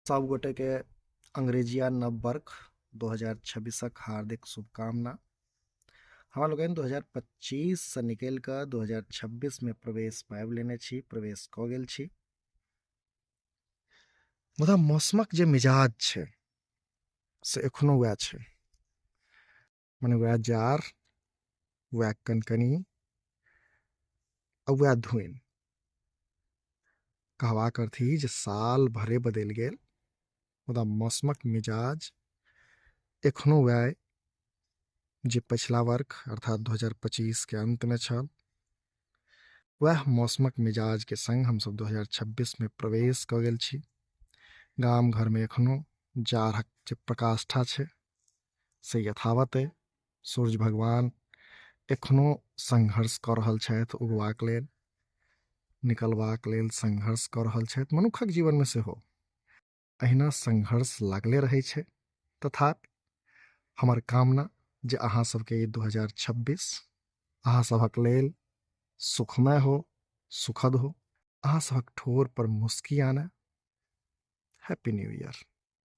सब गोटे के अंग्रेजिया नव वर्ष 2026 हार्दिक शुभकामना। हमरा लोगन 2025 से निकल कर 2026 में प्रवेश पाबि लेने छी, प्रवेश कऽ गेल छी। मुदा मौसमक जे मिजाज छै से एखनो वएह छै, मने वएह जाड़, वएह कनकनी आ वएह धुनि। कहबाक अर्थ ई जे साल भरे बदलि गेल मुदा मौसमक मिजाज एखनो वएह जे पछिला वर्ष अर्थात 2025 के अंत में छल। वएह मौसमक मिजाज के संग हमसब 2026 में प्रवेश कऽ गेल छी। गाम घर में एखनो जाड़क जे प्रकाष्ठा छै से यथावत अइ। सूर्य भगवान एखनो संघर्ष कऽ रहल छथि उगबाक लेल, निकलबाक लेल संघर्ष कऽ रहल छथि। मनुखक जीवन में सेहो अहिना संघर्ष लागले रहै छै। तथापि हमर कामना जे अहाँ सबके ई 2026 अहाँ सभक लेल सुखमय हो, सुखद हो, अहाँ सभक ठोर पर मुस्की आने। Happy new year.